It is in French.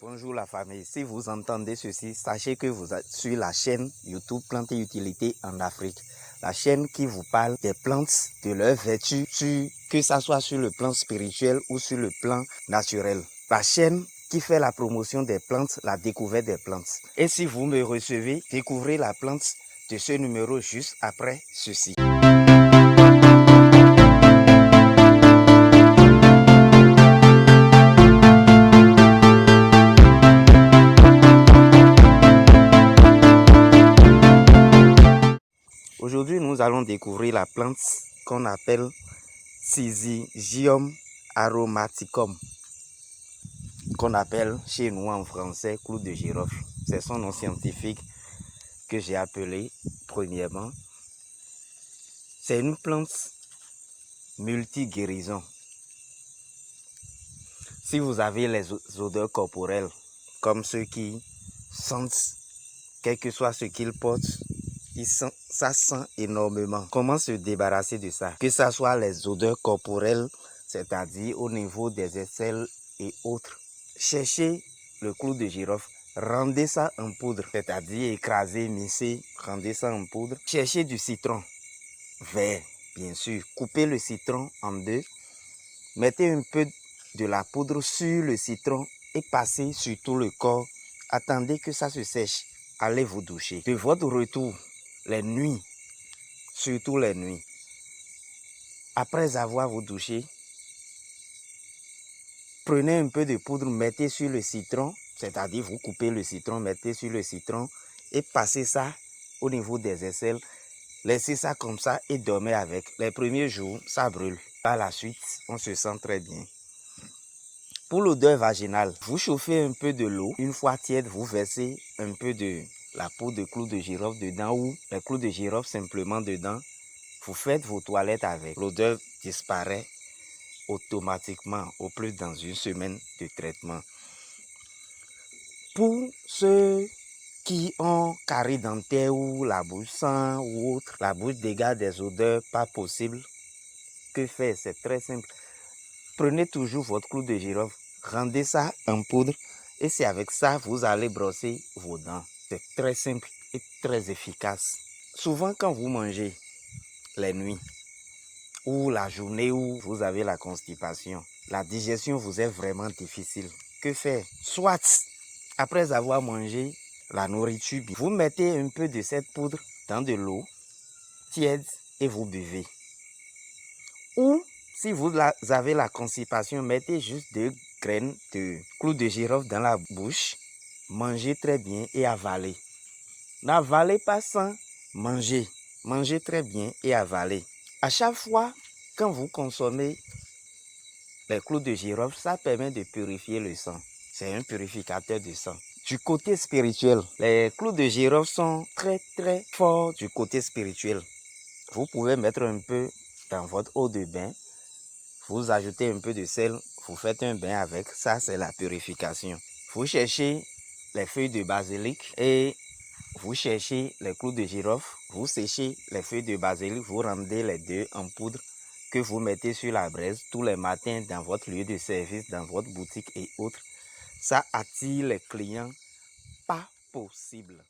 Bonjour la famille, si vous entendez ceci, sachez que vous êtes sur la chaîne YouTube Plantes et Utilités en Afrique. La chaîne qui vous parle des plantes, de leurs vertus, que ce soit sur le plan spirituel ou sur le plan naturel. La chaîne qui fait la promotion des plantes, la découverte des plantes. Et si vous me recevez, découvrez la plante de ce numéro juste après ceci. Aujourd'hui, nous allons découvrir la plante qu'on appelle Syzygium aromaticum, qu'on appelle chez nous en français clou de girofle. C'est son nom scientifique que j'ai appelé premièrement. C'est une plante multi-guérison. Si vous avez les odeurs corporelles, comme ceux qui sentent, quel que soit ce qu'ils portent, ça sent énormément. Comment se débarrasser de ça? Que ce soit les odeurs corporelles, c'est-à-dire au niveau des aisselles et autres. Cherchez le clou de girofle, rendez ça en poudre, c'est-à-dire écraser, misser, rendez ça en poudre. Cherchez du citron vert, bien sûr. Coupez le citron en deux, mettez un peu de la poudre sur le citron et passez sur tout le corps. Attendez que ça se sèche. Allez vous doucher. De votre retour, les nuits, surtout les nuits, après avoir vous douché, prenez un peu de poudre, mettez sur le citron, c'est-à-dire vous coupez le citron, mettez sur le citron et passez ça au niveau des aisselles. Laissez ça comme ça et dormez avec. Les premiers jours, ça brûle. Par la suite, on se sent très bien. Pour l'odeur vaginale, vous chauffez un peu de l'eau. Une fois tiède, vous versez un peu de la poudre de clou de girofle dedans ou les clous de girofle simplement dedans. Vous faites vos toilettes avec. L'odeur disparaît automatiquement au plus dans une semaine de traitement. Pour ceux qui ont carie dentaire ou la bouche sent ou autre, la bouche dégage des odeurs pas possibles, que faire? C'est très simple. Prenez toujours votre clou de girofle, rendez ça en poudre et c'est avec ça que vous allez brosser vos dents. C'est très simple et très efficace. Souvent quand vous mangez les nuits ou la journée où vous avez la constipation, la digestion vous est vraiment difficile. Que faire? Soit après avoir mangé la nourriture, vous mettez un peu de cette poudre dans de l'eau tiède et vous buvez. Ou si vous avez la constipation, mettez juste 2 graines de clou de girofle dans la bouche, mangez très bien et avalez. N'avalez pas sans manger. Mangez très bien et avalez. À chaque fois, quand vous consommez les clous de girofle, ça permet de purifier le sang. C'est un purificateur de sang. Du côté spirituel, les clous de girofle sont très très forts du côté spirituel. Vous pouvez mettre un peu dans votre eau de bain. Vous ajoutez un peu de sel, vous faites un bain avec, ça c'est la purification. Vous cherchez les feuilles de basilic et vous cherchez les clous de girofle, vous séchez les feuilles de basilic, vous rendez les deux en poudre que vous mettez sur la braise tous les matins dans votre lieu de service, dans votre boutique et autres. Ça attire les clients pas possible.